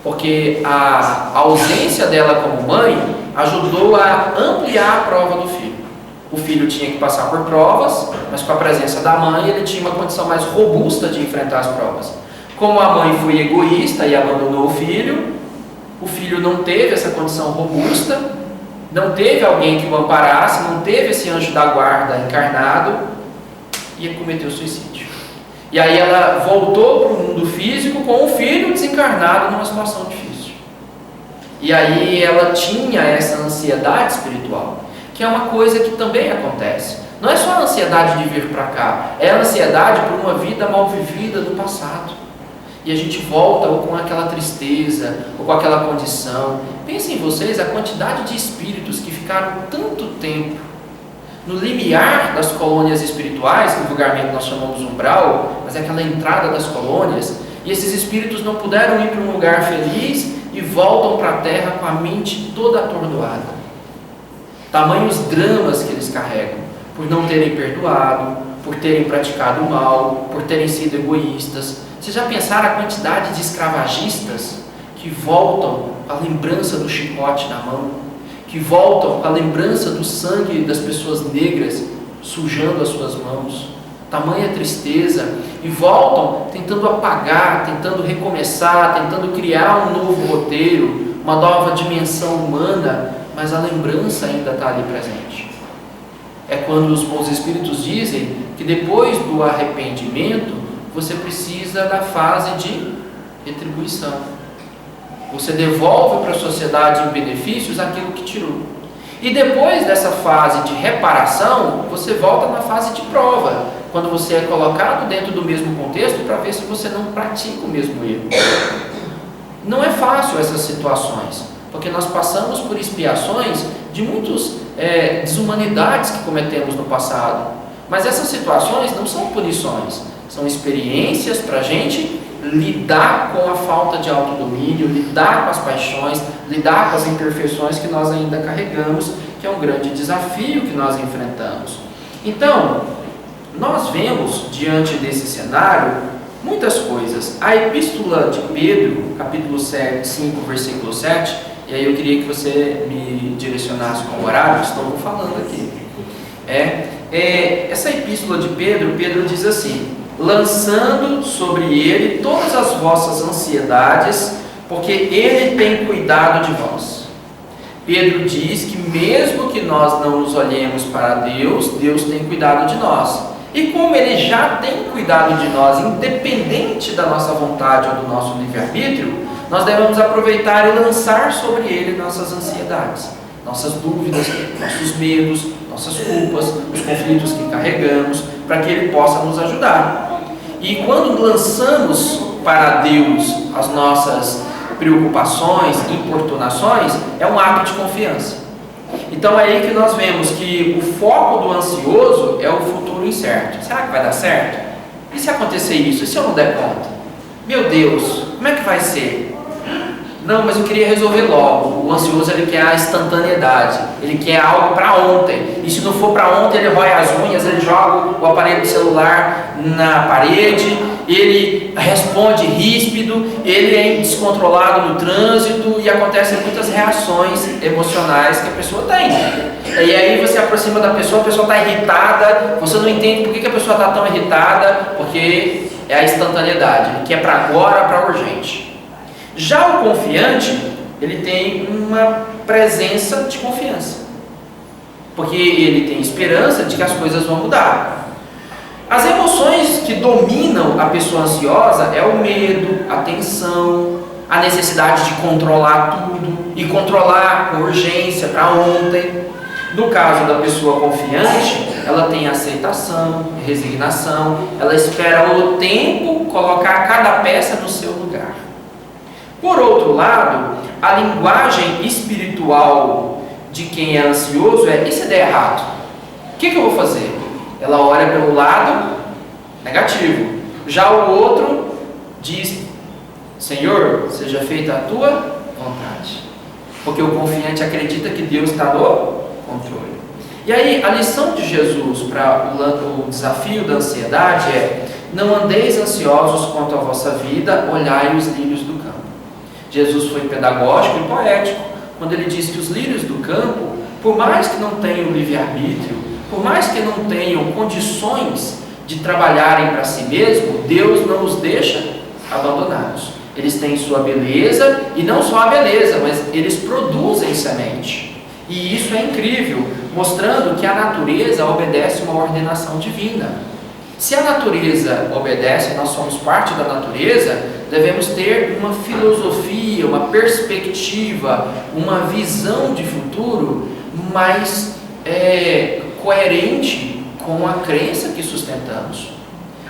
porque a ausência dela como mãe ajudou a ampliar a prova do filho. O filho tinha que passar por provas, mas com a presença da mãe ele tinha uma condição mais robusta de enfrentar as provas. Como a mãe foi egoísta e abandonou o filho não teve essa condição robusta, não teve alguém que o amparasse, não teve esse anjo da guarda encarnado, e cometeu suicídio. E aí ela voltou para o mundo físico com o filho desencarnado numa situação difícil. E aí ela tinha essa ansiedade espiritual, que é uma coisa que também acontece. Não é só a ansiedade de vir para cá, é a ansiedade por uma vida mal vivida no passado. E a gente volta ou com aquela tristeza, ou com aquela condição. Pensem vocês a quantidade de espíritos que ficaram tanto tempo no limiar das colônias espirituais, que vulgarmente nós chamamos umbral, mas é aquela entrada das colônias, e esses espíritos não puderam ir para um lugar feliz e voltam para a Terra com a mente toda atordoada. Tamanhos dramas que eles carregam, por não terem perdoado, por terem praticado mal, por terem sido egoístas. Vocês já pensaram a quantidade de escravagistas que voltam com a lembrança do chicote na mão, que voltam com a lembrança do sangue das pessoas negras sujando as suas mãos, tamanha tristeza, e voltam tentando apagar, tentando recomeçar, tentando criar um novo roteiro, uma nova dimensão humana, mas a lembrança ainda está ali presente. É quando os bons espíritos dizem que depois do arrependimento você precisa da fase de retribuição. Você devolve para a sociedade em benefícios aquilo que tirou. E depois dessa fase de reparação, você volta na fase de prova, quando você é colocado dentro do mesmo contexto para ver se você não pratica o mesmo erro. Não é fácil essas situações, porque nós passamos por expiações de muitas desumanidades que cometemos no passado. Mas essas situações não são punições, são experiências para a gente lidar com a falta de autodomínio, lidar com as paixões, lidar com as imperfeições que nós ainda carregamos, que é um grande desafio que nós enfrentamos. Então, nós vemos diante desse cenário muitas coisas. A epístola de Pedro, capítulo 5, versículo 7, e aí eu queria que você me direcionasse com o horário, que estou falando aqui. Essa epístola de Pedro diz assim: lançando sobre ele todas as vossas ansiedades, porque ele tem cuidado de vós. Pedro diz que mesmo que nós não nos olhemos para Deus, Deus tem cuidado de nós. E como ele já tem cuidado de nós, independente da nossa vontade ou do nosso livre-arbítrio, nós devemos aproveitar e lançar sobre ele nossas ansiedades, nossas dúvidas, nossos medos, nossas culpas, os conflitos que carregamos, para que ele possa nos ajudar. E quando lançamos para Deus as nossas preocupações, importunações, é um ato de confiança. Então é aí que nós vemos que o foco do ansioso é o futuro incerto. Será que vai dar certo? E se acontecer isso? E se eu não der conta? Meu Deus, como é que vai ser? Não, mas eu queria resolver logo. O ansioso, ele quer a instantaneidade, ele quer algo para ontem. E se não for para ontem, ele rói as unhas, ele joga o aparelho do celular na parede, ele responde ríspido, ele é descontrolado no trânsito e acontecem muitas reações emocionais que a pessoa tem. E aí você aproxima da pessoa, a pessoa está irritada, você não entende por que a pessoa está tão irritada, porque é a instantaneidade, que é para agora, para urgente. Já o confiante, ele tem uma presença de confiança, porque ele tem esperança de que as coisas vão mudar. As emoções que dominam a pessoa ansiosa é o medo, a tensão, a necessidade de controlar tudo e controlar com urgência para ontem. No caso da pessoa confiante, ela tem aceitação, resignação, ela espera o tempo colocar cada peça no seu lugar. Por outro lado, a linguagem espiritual de quem é ansioso é: e se der errado? O que eu vou fazer? Ela olha pelo lado negativo. Já o outro diz: Senhor, seja feita a tua vontade. Porque o confiante acredita que Deus está no controle. E aí, a lição de Jesus para o desafio da ansiedade é: não andeis ansiosos quanto à vossa vida, olhai os lírios do campo. Jesus foi pedagógico e poético quando ele disse que os lírios do campo, por mais que não tenham livre-arbítrio, por mais que não tenham condições de trabalharem para si mesmo, Deus não os deixa abandonados. Eles têm sua beleza, e não só a beleza, mas eles produzem semente. E isso é incrível, mostrando que a natureza obedece uma ordenação divina. Se a natureza obedece, nós somos parte da natureza, devemos ter uma filosofia, uma perspectiva, uma visão de futuro mais coerente com a crença que sustentamos.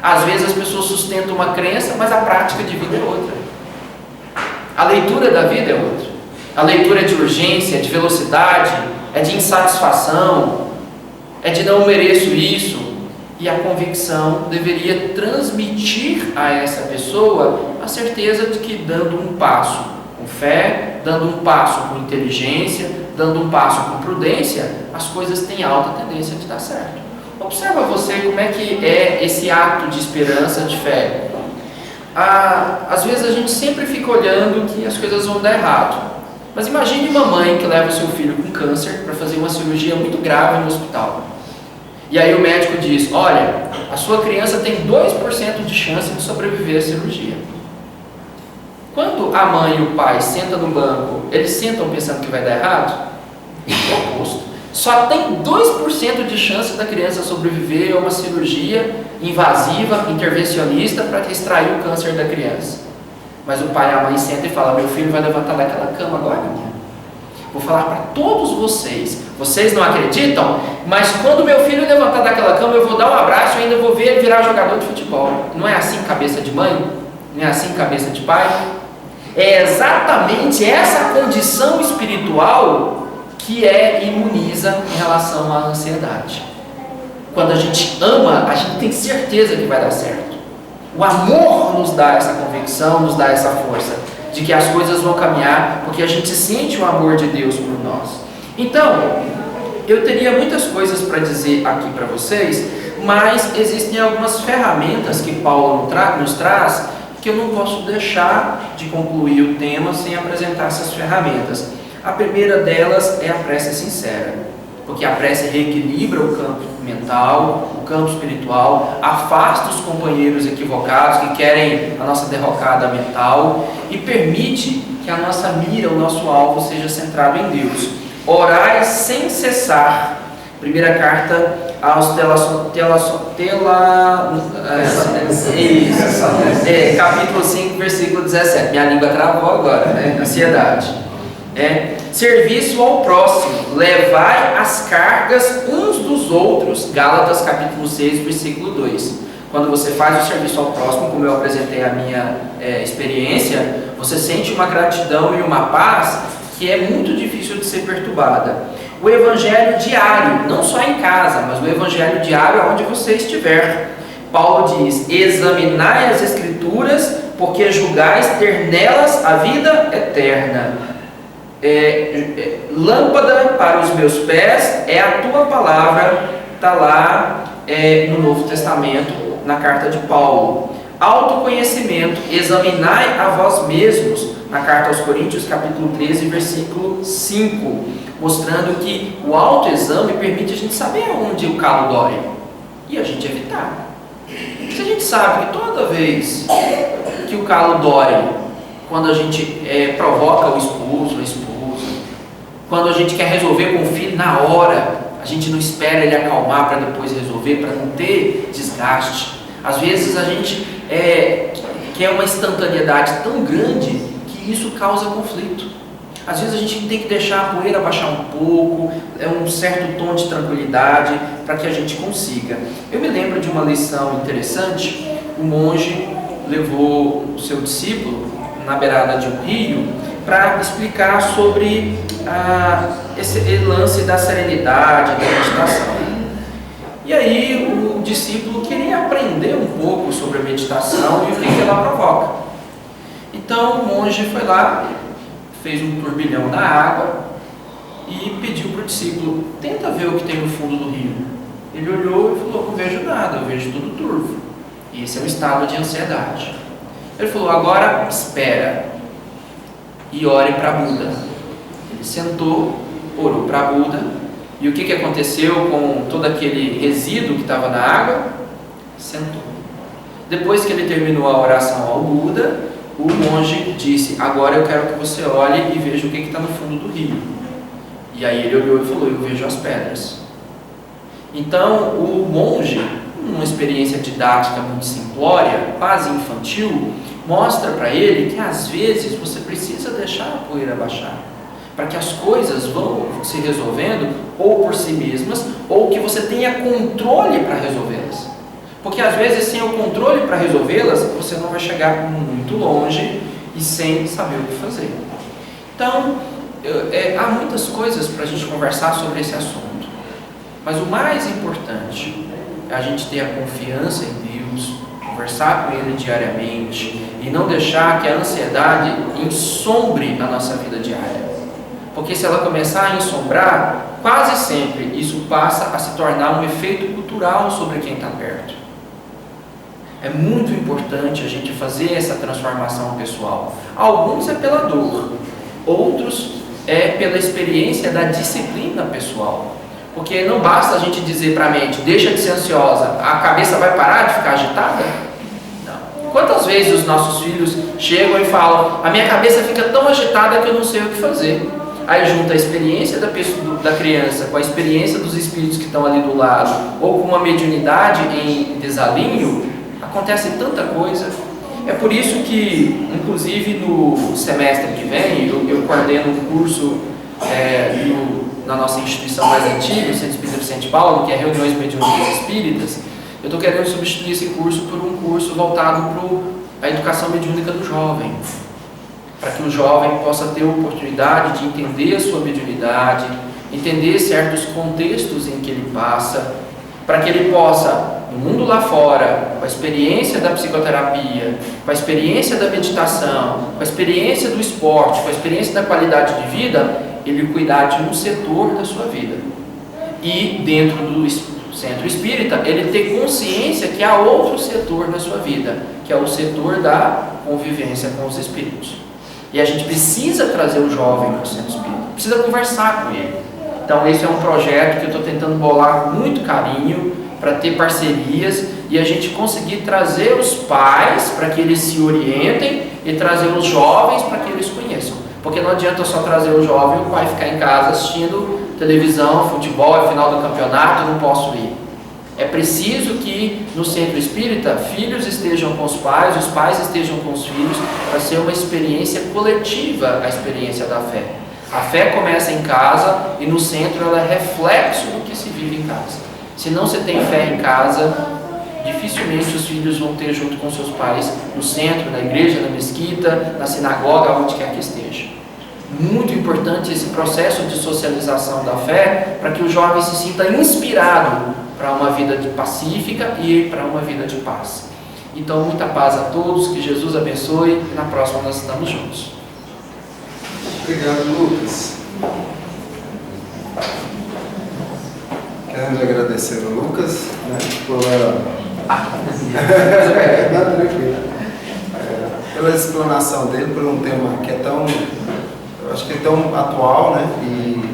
Às vezes as pessoas sustentam uma crença, mas a prática de vida é outra. A leitura da vida é outra. A leitura é de urgência, é de velocidade, é de insatisfação, é de não mereço isso. E a convicção deveria transmitir a essa pessoa a certeza de que, dando um passo com fé, dando um passo com inteligência, dando um passo com prudência, as coisas têm alta tendência de dar certo. Observa você como é que é esse ato de esperança, de fé. Às vezes a gente sempre fica olhando que as coisas vão dar errado. Mas imagine uma mãe que leva o seu filho com câncer para fazer uma cirurgia muito grave no hospital. E aí o médico diz: olha, a sua criança tem 2% de chance de sobreviver à cirurgia. Quando a mãe e o pai sentam no banco, eles sentam pensando que vai dar errado? É o oposto. Só tem 2% de chance da criança sobreviver a uma cirurgia invasiva, intervencionista, para extrair o câncer da criança. Mas o pai e a mãe sentam e falam: meu filho vai levantar daquela cama agora, minha. Vou falar para todos vocês. Vocês não acreditam? Mas quando meu filho levantar daquela cama, eu vou dar um abraço e ainda vou ver ele virar jogador de futebol. Não é assim cabeça de mãe? Não é assim cabeça de pai? É exatamente essa condição espiritual que imuniza em relação à ansiedade. quando a gente ama, a gente tem certeza que vai dar certo. O amor nos dá essa convicção, nos dá essa força de que as coisas vão caminhar, porque a gente sente o amor de Deus por nós. Então, eu teria muitas coisas para dizer aqui para vocês, mas existem algumas ferramentas que Paulo nos traz que eu não posso deixar de concluir o tema sem apresentar essas ferramentas. A primeira delas é a prece sincera, porque a prece reequilibra o campo mental, o campo espiritual, afasta os companheiros equivocados que querem a nossa derrocada mental e permite que a nossa mira, o nosso alvo seja centrado em Deus. Orai sem cessar. Primeira carta aos capítulo 5, versículo 17. Minha língua travou agora, né? Ansiedade. Serviço ao próximo, levai as cargas uns dos outros. Gálatas capítulo 6, versículo 2. Quando você faz o serviço ao próximo, como eu apresentei a minha experiência, você sente uma gratidão e uma paz que é muito difícil de ser perturbada. O evangelho diário, não só em casa, mas o evangelho diário onde você estiver. Paulo diz: examinai as escrituras, porque julgais ter nelas a vida eterna. Lâmpada para os meus pés é a tua palavra, está lá no Novo Testamento, na carta de Paulo. Autoconhecimento, examinai a vós mesmos, na carta aos Coríntios, capítulo 13, versículo 5, mostrando que o autoexame permite a gente saber onde o calo dói e a gente evitar. Se a gente sabe que toda vez que o calo dói, quando a gente provoca o esposo, a esposa, quando a gente quer resolver com o filho na hora, a gente não espera ele acalmar para depois resolver, para não ter desgaste. Às vezes a gente quer uma instantaneidade tão grande que isso causa conflito. Às vezes a gente tem que deixar a poeira baixar um pouco, um certo tom de tranquilidade para que a gente consiga. Eu me lembro de uma lição interessante. O monge levou o seu discípulo na beirada de um rio para explicar sobre esse lance da serenidade, da meditação. E aí o discípulo queria aprender um pouco sobre a meditação e o que ela provoca. Então o monge foi lá, fez um turbilhão na água e pediu para o discípulo: tenta ver o que tem no fundo do rio. Ele olhou e falou: não vejo nada, eu vejo tudo turvo. E esse é um estado de ansiedade. Ele falou: agora espera e ore para Buda. Ele sentou, orou para Buda, e o que aconteceu com todo aquele resíduo que estava na água? Sentou. Depois que ele terminou a oração ao Buda, o monge disse: agora eu quero que você olhe e veja o que está no fundo do rio. E aí ele olhou e falou: eu vejo as pedras. Então o monge, numa experiência didática muito simplória, quase infantil, mostra para ele que às vezes você precisa deixar a poeira baixar, para que as coisas vão se resolvendo ou por si mesmas, ou que você tenha controle para resolvê-las. Porque às vezes sem o controle para resolvê-las, você não vai chegar muito longe e sem saber o que fazer. Então, há muitas coisas para a gente conversar sobre esse assunto, mas o mais importante é a gente ter a confiança em Deus, conversar com Ele diariamente e não deixar que a ansiedade ensombre a nossa vida diária. Porque se ela começar a ensombrar, quase sempre isso passa a se tornar um efeito cultural sobre quem está perto. É muito importante a gente fazer essa transformação pessoal. Alguns é pela dor, outros é pela experiência da disciplina pessoal. Porque não basta a gente dizer para a mente: deixa de ser ansiosa, a cabeça vai parar de ficar agitada? Não. Quantas vezes os nossos filhos chegam e falam: a minha cabeça fica tão agitada que eu não sei o que fazer. Aí junta a experiência da criança com a experiência dos espíritos que estão ali do lado, ou com uma mediunidade em desalinho, acontece tanta coisa. É por isso que, inclusive no semestre que vem, eu coordeno um curso na nossa instituição mais antiga, o Centro Espírita Vicente Paulo, que é Reuniões Mediúnicas Espíritas. Eu estou querendo substituir esse curso por um curso voltado para a educação mediúnica do jovem, para que o jovem possa ter a oportunidade de entender a sua mediunidade, entender certos contextos em que ele passa, para que ele possa, no mundo lá fora, com a experiência da psicoterapia, com a experiência da meditação, com a experiência do esporte, com a experiência da qualidade de vida, ele cuidar de um setor da sua vida. E dentro do centro espírita, ele ter consciência que há outro setor na sua vida, que é o setor da convivência com os espíritos. E a gente precisa trazer o jovem para o centro espírita, precisa conversar com ele. Então esse é um projeto que eu estou tentando bolar com muito carinho, para ter parcerias e a gente conseguir trazer os pais para que eles se orientem e trazer os jovens para que eles conheçam. Porque não adianta só trazer o jovem e o pai ficar em casa assistindo televisão, futebol, é final do campeonato, não posso ir. É preciso que no centro espírita filhos estejam com os pais estejam com os filhos, para ser uma experiência coletiva, a experiência da fé. A fé começa em casa e no centro ela é reflexo do que se vive em casa. Se não se tem fé em casa, dificilmente os filhos vão ter junto com seus pais no centro, na igreja, na mesquita, na sinagoga, onde quer que esteja. Muito importante esse processo de socialização da fé, para que o jovem se sinta inspirado para uma vida pacífica e para uma vida de paz. Então, muita paz a todos, que Jesus abençoe e na próxima nós estamos juntos. Obrigado, Lucas. Queremos agradecer ao Lucas, né, pela explanação dele, por um tema que é tão, eu acho que é tão atual, né? E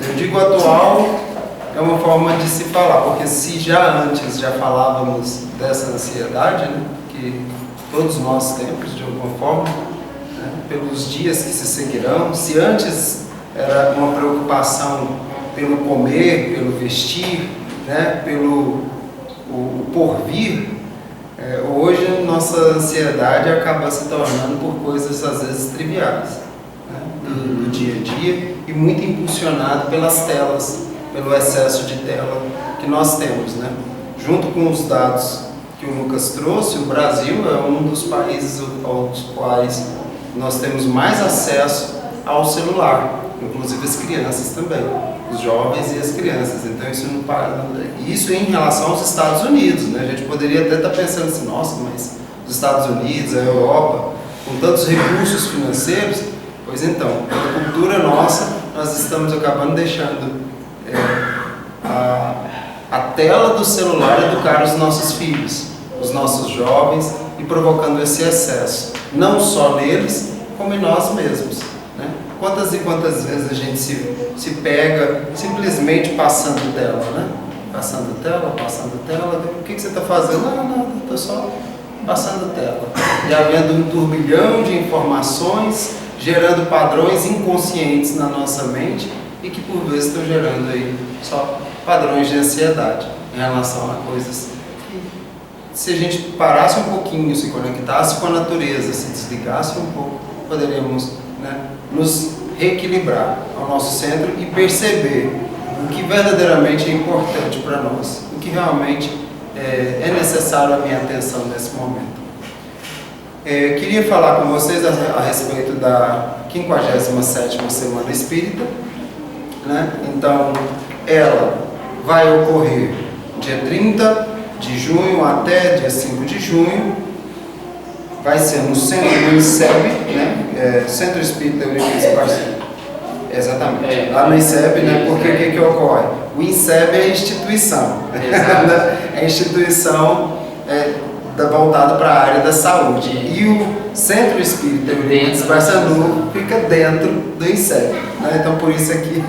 eu digo atual, é uma forma de se falar, porque se já antes já falávamos dessa ansiedade, né, que todos nós temos de alguma forma, né, pelos dias que se seguirão, se antes era uma preocupação pelo comer, pelo vestir, né, pelo o porvir, hoje nossa ansiedade acaba se tornando por coisas às vezes triviais, né, do dia a dia, e muito impulsionado pelas telas, pelo excesso de tela que nós temos, né? Junto com os dados que o Lucas trouxe, o Brasil é um dos países aos quais nós temos mais acesso ao celular, inclusive as crianças também, os jovens e as crianças. Então isso não para, isso em relação aos Estados Unidos, né? A gente poderia até estar pensando assim, nossa, mas os Estados Unidos, a Europa, com tantos recursos financeiros, pois então, pela cultura nossa, nós estamos acabando deixando a tela do celular educar os nossos filhos, os nossos jovens, e provocando esse excesso, não só neles, como em nós mesmos, né? Quantas e quantas vezes a gente se pega simplesmente passando tela, né? Passando tela, o que você está fazendo? Não, estou só passando tela. E havendo um turbilhão de informações, gerando padrões inconscientes na nossa mente, e que por vezes estão gerando aí só padrões de ansiedade em relação a coisas que, se a gente parasse um pouquinho, se conectasse com a natureza, se desligasse um pouco, poderíamos, né, nos reequilibrar ao nosso centro e perceber o que verdadeiramente é importante para nós, o que realmente é necessário a minha atenção nesse momento. Queria falar com vocês a respeito da 57ª Semana Espírita, né? Então, ela vai ocorrer dia 30 de junho até dia 5 de junho, vai ser no centro do INSEB, né? Centro Espírita Eurípides Barçanufo. Exatamente, lá no INSEB, né? Porque o que ocorre? O INSEB é a instituição, é a instituição voltada para a área da saúde, e o Centro Espírita Eurípides Barçanufo fica dentro do INSEB, né? Então por isso aqui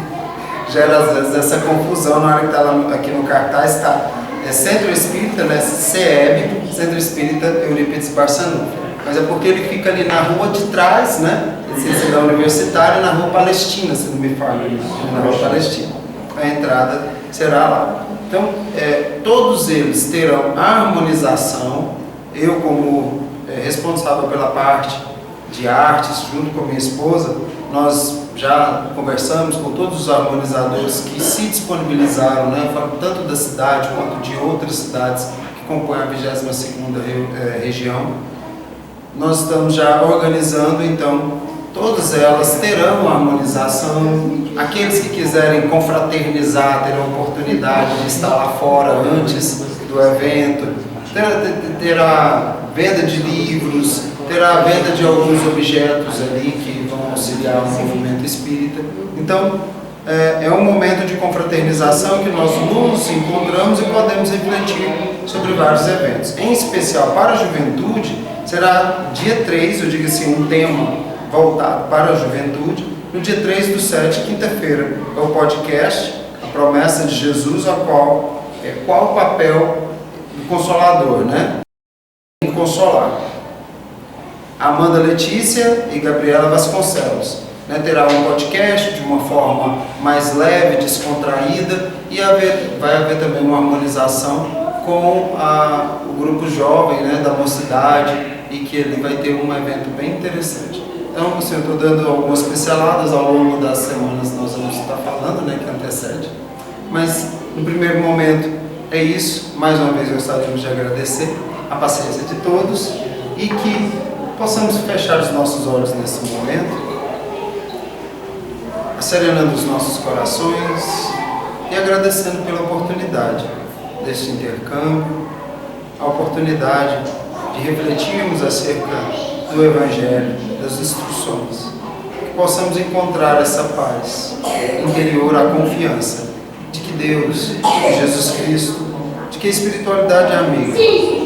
gera às vezes essa confusão na hora que está aqui no cartaz, está Centro Espírita, né, CEB, Centro Espírita Eurípides Barçanufo, mas é porque ele fica ali na rua de trás, né, da Universitária, na Rua Palestina, se não me falha, na Rua Palestina. A entrada será lá. Então, todos eles terão harmonização. Eu, como responsável pela parte de artes, junto com a minha esposa, nós já conversamos com todos os harmonizadores que se disponibilizaram, né? Eu falo tanto da cidade quanto de outras cidades que compõem a 22ª região. Nós estamos já organizando, então, todas elas terão harmonização. Aqueles que quiserem confraternizar terão oportunidade de estar lá fora antes do evento. Terá venda de livros, terá venda de alguns objetos ali que vão auxiliar o movimento espírita. Então, é um momento de confraternização que nós nos encontramos e podemos refletir sobre vários eventos. Em especial para a juventude, será dia 3, eu digo assim, um tema voltado para a juventude, no dia 3/7, quinta-feira, é o podcast, a promessa de Jesus, qual o papel do Consolador, né? Em consolar. Amanda Letícia e Gabriela Vasconcelos, né? Terá um podcast de uma forma mais leve, descontraída, e vai haver também uma harmonização com o grupo jovem, né, da mocidade, e que ele vai ter um evento bem interessante. Então, assim, eu estou dando algumas pinceladas ao longo das semanas, nós vamos estar falando, né, que antecede. Mas, no primeiro momento, é isso. Mais uma vez, gostaríamos de agradecer a paciência de todos e que possamos fechar os nossos olhos nesse momento, serenando os nossos corações e agradecendo pela oportunidade deste intercâmbio, a oportunidade de refletirmos acerca do Evangelho, das instruções, que possamos encontrar essa paz interior, a confiança de que Deus, de Jesus Cristo, de que a espiritualidade amiga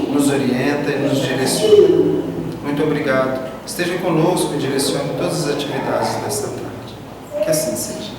nos orienta e nos direciona. Muito obrigado. Esteja conosco e direcione todas as atividades desta tarde. Que assim seja.